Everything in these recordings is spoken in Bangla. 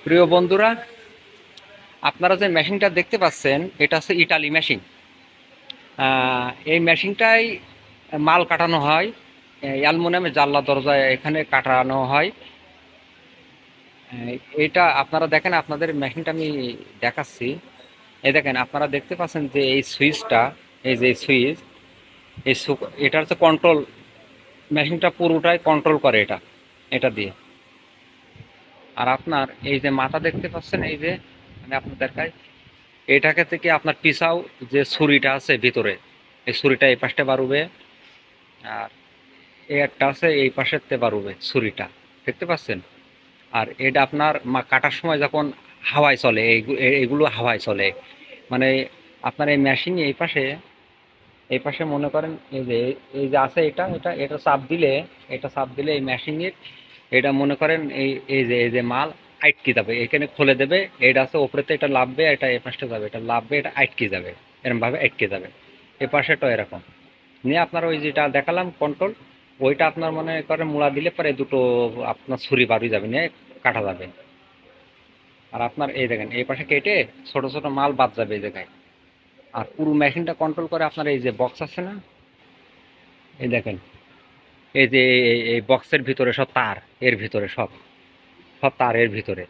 প্রিয় বন্ধুরা, আপনারা যে মেশিনটা দেখতে পাচ্ছেন এটা হচ্ছে ইটালি মেশিন। এই মেশিনটাই মাল কাটানো হয়, অ্যালুমিনিয়ামের জানলা দরজা এখানে কাটানো হয়। এটা আপনারা দেখেন, আপনাদের মেশিনটা আমি দেখাচ্ছি। এই দেখেন, আপনারা দেখতে পাচ্ছেন যে এই সুইচটা, এই যে সুইচ, এটা হচ্ছে কন্ট্রোল। মেশিনটা পুরোটাই কন্ট্রোল করে এটা এটা দিয়ে। আর আপনার এই যে মাথা দেখতে পাচ্ছেন, এই যে আমি আপনার দেখাই, এটাকে থেকে আপনার পিছাও যে ছুরিটা আছে ভিতরে, এই ছুরিটা এই পাশটা বাড়বে, আর এই একটা আছে এই পাশেতে বাড়বে ছুরিটা, দেখতে পাচ্ছেন? আর এটা আপনার কাটার সময় যখন হাওয়ায় চলে, এইগুলো হাওয়ায় চলে, মানে আপনার এই মেশিন এই পাশে মনে করেন এই যে আছে, এটা চাপ দিলে, এই মেশিনের, এটা মনে করেন এই যে মাল আটকে যাবে, এখানে খুলে দেবে, এটা আছে ওপরেতে, এটা লাভবে, এটা এ পাশটা যাবে, এটা লাভবে, এটা আটকে যাবে, এরকম ভাবে আটকে যাবে। এ পাশেটাও এরকম নিয়ে আপনার ওই যেটা দেখালাম কন্ট্রোল, ওইটা আপনার মনে করেন মূলা দিলে পরে দুটো আপনার ছুরি বাড়ি যাবে, নিয়ে কাটা যাবে। আর আপনার এই দেখেন এই পাশে কেটে ছোট ছোট মাল বাদ যাবে এই জায়গায়। আর পুরো মেশিনটা কন্ট্রোল করে আপনার এই যে বক্স আছে না, এই দেখেন, এই যে এই বক্সের ভিতরে সব তার, এর ভিতরে সব সব তার এর ভিতরে।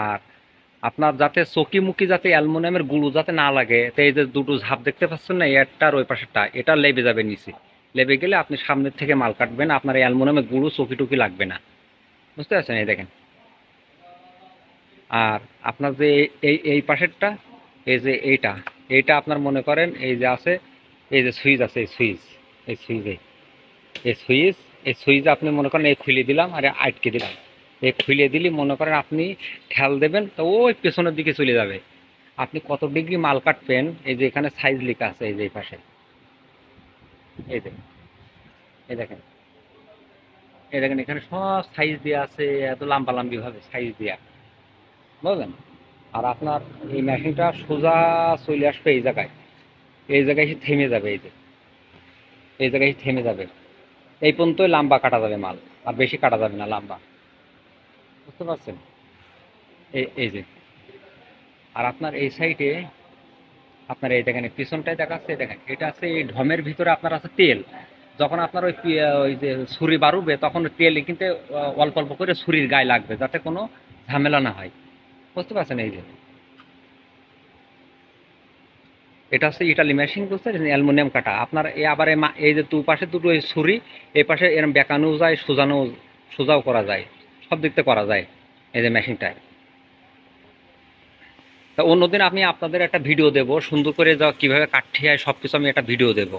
আর আপনার যাতে চকি মুকি যাতে অ্যালুমিনিয়ামের গুঁড়ো যাতে না লাগে, তো এই যে দুটো ঝাপ দেখতে পাচ্ছেন না, একটার ওই পাশেরটা, এটা লেবে যাবে নিচে। লেবে গেলে আপনি সামনের থেকে মাল কাটবেন, আপনার এই অ্যালুমিনিয়ামের গুঁড়ো চকি টুকি লাগবে না। বুঝতে পারছেন? এই দেখেন। আর আপনার যে এই পাশেরটা, এই যে এইটা আপনার মনে করেন এই যে আছে, এই যে সুইচ আছে, এই সুইচে, এই সুইচ এই সুইচ আপনি মনে করেন এই খুলে দিলাম আর আটকে দিলাম। এই খুলে দিলে মনে করেন আপনি ঠেল দেবেন তো ওই পেছনের দিকে চলে যাবে। আপনি কত ডিগ্রি মাল কাটবেন, এই যে এখানে সাইজ লেখা আছে, এই যে এই পাশে, এই যে এই দেখেন, এই দেখেন এখানে সব সাইজ দেওয়া আছে, এত লাম্বালাম্বি ভাবে সাইজ দেওয়া, বুঝলেন? আর আপনার এই মেশিনটা সোজা চলে আসবে এই জায়গায় এসে থেমে যাবে, এই জায়গায় এসে থেমে যাবে। এই পর্যন্তই লম্বা কাটা যাবে মাল, আর বেশি কাটা যাবে না লম্বা। বুঝতে পারছেন? এই যে, আর আপনার এই সাইডে আপনার এই দেখেন পিছনটায় দেখাচ্ছে, দেখেন এটা আছে এই ঢমের ভিতরে আপনার আছে তেল। যখন আপনার ওই যে ছুরি বাড়বে, তখন তেল কিন্তু অল্প অল্প করে ছুরির গায়ে লাগবে, যাতে কোনো ঝামেলা না হয়। বুঝতে পারছেন? এই যে এটা হচ্ছে ইটালি মেশিন, বুঝতে পারছেন? অ্যালুমিনিয়াম কাটা আপনার আবার এই যে পাশে দুটো এই ছুরি, এই পাশে এরকম বেঁকানো যায়, সোজাও করা যায়, সব দিক থেকে করা যায় এই যে মেশিনটায়। তা অন্যদিন আমি আপনাদের একটা ভিডিও দেবো সুন্দর করে, যা কিভাবে কাঠি হয় সব কিছু আমি একটা ভিডিও দেবো।